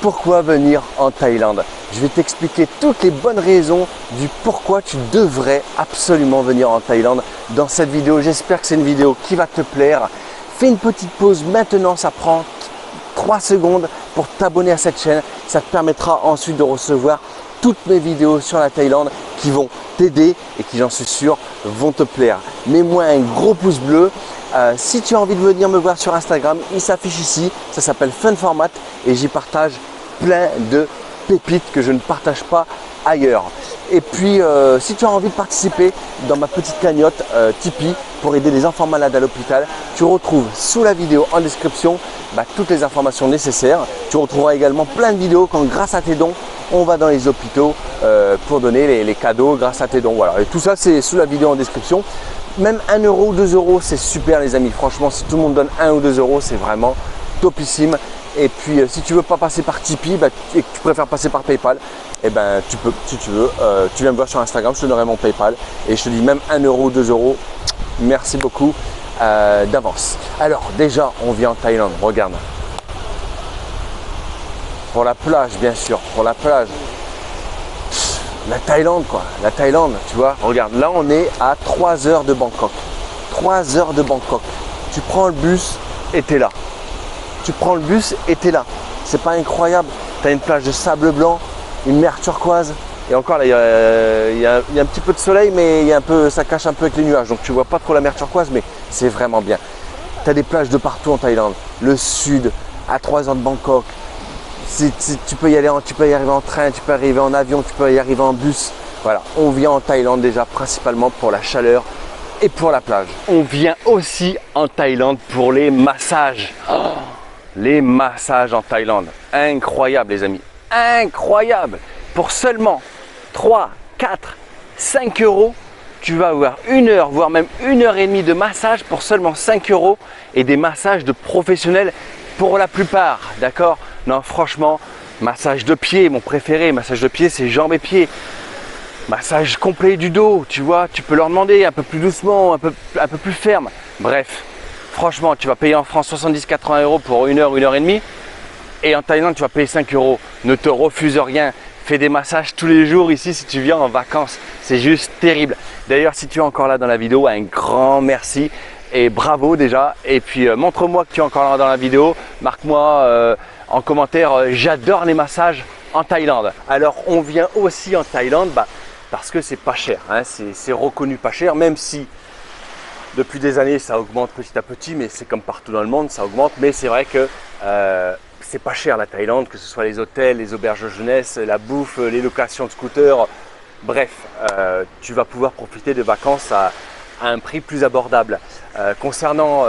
Pourquoi venir en Thaïlande? Je vais t'expliquer toutes les bonnes raisons du pourquoi tu devrais absolument venir en Thaïlande dans cette vidéo. J'espère que c'est une vidéo qui va te plaire. Fais une petite pause maintenant, ça prend 3 secondes pour t'abonner à cette chaîne. Ça te permettra ensuite de recevoir toutes mes vidéos sur la Thaïlande qui vont t'aider et qui, j'en suis sûr, vont te plaire. Mets-moi un gros pouce bleu. Si tu as envie de venir me voir sur Instagram, il s'affiche ici, ça s'appelle Fun Format et j'y partage plein de pépites que je ne partage pas ailleurs. Et puis si tu as envie de participer dans ma petite cagnotte Tipeee pour aider les enfants malades à l'hôpital, tu retrouves sous la vidéo en description toutes les informations nécessaires. Tu retrouveras également plein de vidéos quand grâce à tes dons, on va dans les hôpitaux pour donner les cadeaux grâce à tes dons. Voilà. Et tout ça c'est sous la vidéo en description. Même 1 euro ou 2 euros, c'est super les amis. Franchement, si tout le monde donne 1 ou 2 euros, c'est vraiment topissime. Et puis, si tu veux pas passer par Tipeee et que tu préfères passer par PayPal, eh ben, tu peux, si tu veux. Tu viens me voir sur Instagram, je te donnerai mon PayPal. Et je te dis même 1 euro ou 2 euros, merci beaucoup d'avance. Alors, déjà, on vient en Thaïlande. Regarde. Pour la plage, bien sûr. Pour la plage. La Thaïlande quoi, la Thaïlande, tu vois, regarde, là on est à 3 heures de Bangkok. 3 heures de Bangkok. Tu prends le bus et t'es là. Tu prends le bus et t'es là. C'est pas incroyable. Tu as une plage de sable blanc, une mer turquoise. Et encore là, il y a un petit peu de soleil, mais ça cache un peu avec les nuages. Donc tu vois pas trop la mer turquoise, mais c'est vraiment bien. Tu as des plages de partout en Thaïlande. Le sud, à 3 heures de Bangkok. Tu peux y arriver en train, tu peux arriver en avion, tu peux y arriver en bus. Voilà, on vient en Thaïlande déjà principalement pour la chaleur et pour la plage. On vient aussi en Thaïlande pour les massages. Oh, les massages en Thaïlande, incroyable les amis, incroyable. Pour seulement 3, 4, 5 euros, tu vas avoir 1 heure, voire même 1 heure et demie de massage pour seulement 5 euros et des massages de professionnels pour la plupart, d'accord? Non, franchement, massage de pied, mon préféré, massage de pied, c'est jambes et pieds. Massage complet du dos, tu vois, tu peux leur demander un peu plus doucement, un peu plus ferme. Bref, franchement, tu vas payer en France 70-80 euros pour 1 heure et demie. Et en Thaïlande, tu vas payer 5 euros. Ne te refuse rien. Fais des massages tous les jours ici si tu viens en vacances. C'est juste terrible. D'ailleurs, si tu es encore là dans la vidéo, un grand merci. Et bravo déjà. Et puis, montre-moi que tu es encore là dans la vidéo. Marque-moi en commentaire, j'adore les massages en Thaïlande. Alors on vient aussi en Thaïlande parce que c'est pas cher, hein, c'est reconnu pas cher, même si depuis des années ça augmente petit à petit, mais c'est comme partout dans le monde, ça augmente. Mais c'est vrai que c'est pas cher la Thaïlande, que ce soit les hôtels, les auberges de jeunesse, la bouffe, les locations de scooters. Bref, tu vas pouvoir profiter de vacances à un prix plus abordable. Concernant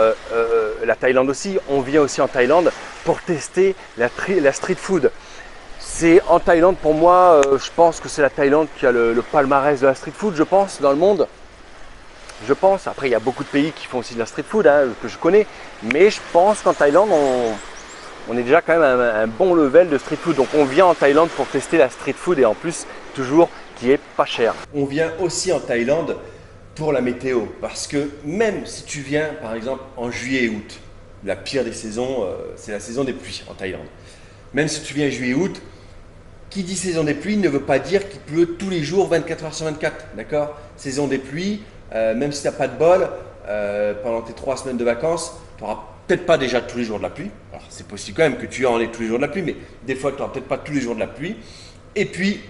la Thaïlande aussi, on vient aussi en Thaïlande pour tester la street food. C'est en Thaïlande pour moi, je pense que c'est la Thaïlande qui a le palmarès de la street food, je pense, dans le monde. Je pense, après il y a beaucoup de pays qui font aussi de la street food, hein, que je connais, mais je pense qu'en Thaïlande, on est déjà quand même à un bon level de street food. Donc on vient en Thaïlande pour tester la street food et en plus, toujours qui est pas cher. On vient aussi en Thaïlande pour la météo, parce que même si tu viens par exemple en juillet et août, la pire des saisons, c'est la saison des pluies en Thaïlande. Même si tu viens juillet et août, qui dit saison des pluies ne veut pas dire qu'il pleut tous les jours 24 heures sur 24, d'accord? Saison des pluies, même si tu n'as pas de bol, pendant tes 3 semaines de vacances, tu n'auras peut-être pas déjà tous les jours de la pluie. Alors c'est possible quand même que tu en aies tous les jours de la pluie, mais des fois tu n'auras peut-être pas tous les jours de la pluie. Et puis,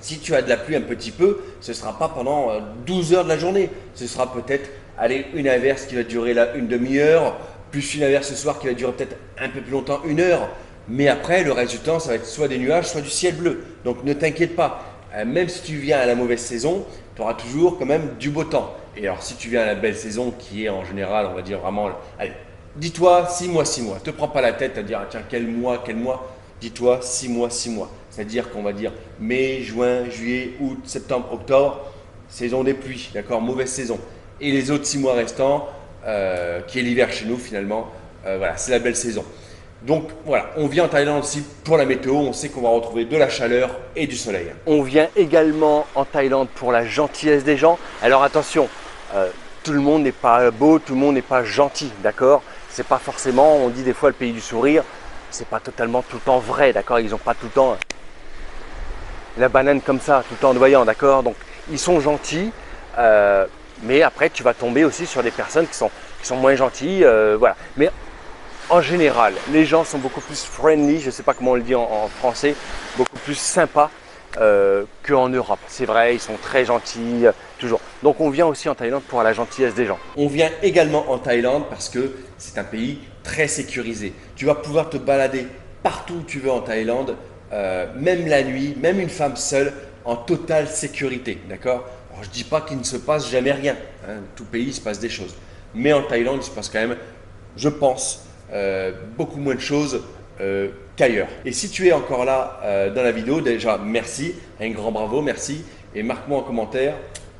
si tu as de la pluie un petit peu, ce ne sera pas pendant 12 heures de la journée. Ce sera peut-être, allez, une averse qui va durer une demi-heure, plus une averse ce soir qui va durer peut-être un peu plus longtemps, 1 heure. Mais après, le reste du temps, ça va être soit des nuages, soit du ciel bleu. Donc ne t'inquiète pas, même si tu viens à la mauvaise saison, tu auras toujours quand même du beau temps. Et alors si tu viens à la belle saison, qui est en général, on va dire vraiment, allez, dis-toi 6 mois, 6 mois. Ne te prends pas la tête à dire, tiens, quel mois, quel mois. Dis-toi 6 mois, 6 mois. C'est-à-dire qu'on va dire mai, juin, juillet, août, septembre, octobre, saison des pluies, d'accord, mauvaise saison. Et les autres 6 mois restants, qui est l'hiver chez nous finalement, voilà, c'est la belle saison. Donc voilà, on vient en Thaïlande aussi pour la météo, on sait qu'on va retrouver de la chaleur et du soleil. On vient également en Thaïlande pour la gentillesse des gens. Alors attention, tout le monde n'est pas beau, tout le monde n'est pas gentil, d'accord? C'est pas forcément, on dit des fois le pays du sourire. c'est pas totalement tout le temps vrai, d'accord? Ils n'ont pas tout le temps la banane comme ça, tout le temps ondoyant, d'accord? Donc ils sont gentils, mais après tu vas tomber aussi sur des personnes qui sont moins gentilles, voilà. Mais en général, les gens sont beaucoup plus friendly, je ne sais pas comment on le dit en français, beaucoup plus sympas qu'en Europe. C'est vrai, ils sont très gentils, toujours. Donc on vient aussi en Thaïlande pour la gentillesse des gens. On vient également en Thaïlande parce que c'est un pays très sécurisé. Tu vas pouvoir te balader partout où tu veux en Thaïlande, même la nuit, même une femme seule, en totale sécurité, d'accord? Alors je ne dis pas qu'il ne se passe jamais rien, hein. Tout pays il se passe des choses. Mais en Thaïlande, il se passe quand même, je pense, beaucoup moins de choses qu'ailleurs. Et si tu es encore là dans la vidéo, déjà merci, un grand bravo, merci. Et marque-moi en commentaire,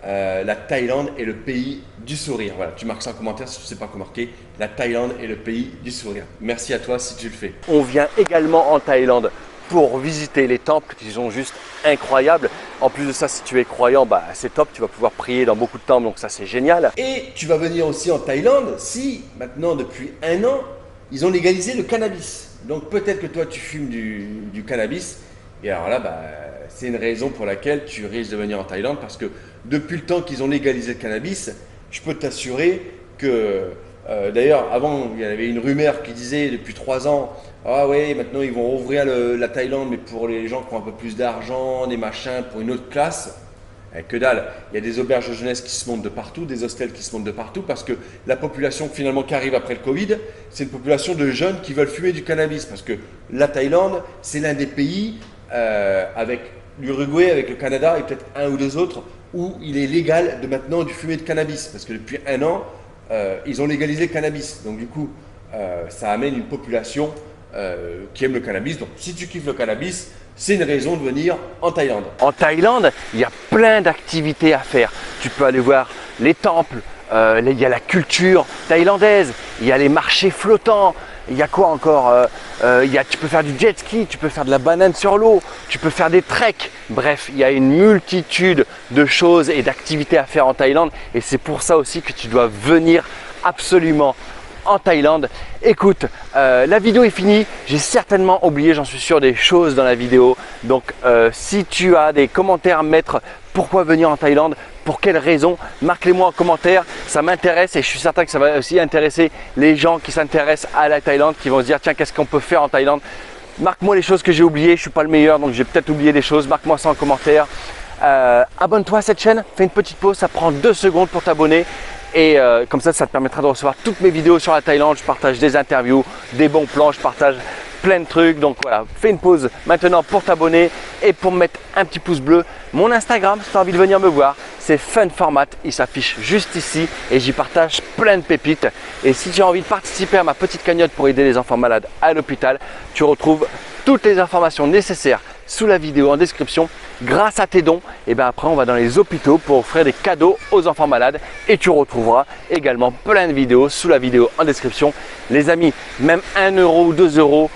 la Thaïlande est le pays du sourire. Voilà, tu marques ça en commentaire si tu ne sais pas quoi marquer. La Thaïlande est le pays du sourire. Merci à toi si tu le fais. On vient également en Thaïlande pour visiter les temples qui sont juste incroyables. En plus de ça, si tu es croyant, bah, c'est top, tu vas pouvoir prier dans beaucoup de temples, donc ça c'est génial. Et tu vas venir aussi en Thaïlande si maintenant depuis 1 an, ils ont légalisé le cannabis. Donc peut-être que toi tu fumes du cannabis et alors là bah, c'est une raison pour laquelle tu risques de venir en Thaïlande parce que depuis le temps qu'ils ont légalisé le cannabis, je peux t'assurer que d'ailleurs avant il y avait une rumeur qui disait depuis 3 ans ah ouais maintenant ils vont rouvrir la Thaïlande mais pour les gens qui ont un peu plus d'argent, des machins pour une autre classe. Que dalle, il y a des auberges de jeunesse qui se montent de partout, des hostels qui se montent de partout parce que la population finalement qui arrive après le Covid, c'est une population de jeunes qui veulent fumer du cannabis parce que la Thaïlande, c'est l'un des pays avec l'Uruguay, avec le Canada et peut-être 1 ou 2 autres où il est légal de maintenant du fumer de cannabis parce que depuis 1 an, ils ont légalisé le cannabis. Donc du coup, ça amène une population qui aime le cannabis. Donc si tu kiffes le cannabis, c'est une raison de venir en Thaïlande. En Thaïlande, il y a plein d'activités à faire. Tu peux aller voir les temples, il y a la culture thaïlandaise, il y a les marchés flottants, il y a quoi encore tu peux faire du jet ski, tu peux faire de la banane sur l'eau, tu peux faire des treks. Bref, il y a une multitude de choses et d'activités à faire en Thaïlande et c'est pour ça aussi que tu dois venir absolument en Thaïlande. Écoute, la vidéo est finie. J'ai certainement oublié, j'en suis sûr, des choses dans la vidéo. Donc, si tu as des commentaires à mettre, pourquoi venir en Thaïlande, pour quelles raisons, marque-les-moi en commentaire. Ça m'intéresse et je suis certain que ça va aussi intéresser les gens qui s'intéressent à la Thaïlande, qui vont se dire tiens, qu'est-ce qu'on peut faire en Thaïlande. Marque-moi les choses que j'ai oubliées. Je suis pas le meilleur, donc j'ai peut-être oublié des choses. Marque-moi ça en commentaire. Abonne-toi à cette chaîne. Fais une petite pause, ça prend 2 secondes pour t'abonner. Et comme ça te permettra de recevoir toutes mes vidéos sur la Thaïlande. Je partage des interviews, des bons plans, je partage plein de trucs. Donc voilà, fais une pause maintenant pour t'abonner et pour me mettre un petit pouce bleu. Mon Instagram, si tu as envie de venir me voir, c'est FunFormat. Il s'affiche juste ici et j'y partage plein de pépites. Et si tu as envie de participer à ma petite cagnotte pour aider les enfants malades à l'hôpital, tu retrouves toutes les informations nécessaires sous la vidéo en description. Grâce à tes dons, et bien après on va dans les hôpitaux pour offrir des cadeaux aux enfants malades et tu retrouveras également plein de vidéos sous la vidéo en description. Les amis, même 1 euro ou 2 euros,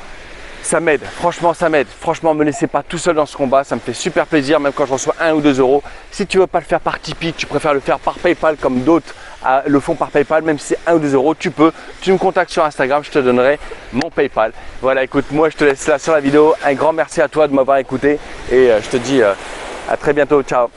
ça m'aide, franchement ça m'aide. Franchement, ne me laissez pas tout seul dans ce combat, ça me fait super plaisir même quand je reçois 1 ou 2 euros. Si tu ne veux pas le faire par Tipeee, tu préfères le faire par Paypal comme d'autres le font par Paypal, même si c'est 1 ou 2 euros, tu peux. Tu me contactes sur Instagram, je te donnerai mon Paypal. Voilà, écoute, moi je te laisse là sur la vidéo. Un grand merci à toi de m'avoir écouté et je te dis à très bientôt, ciao.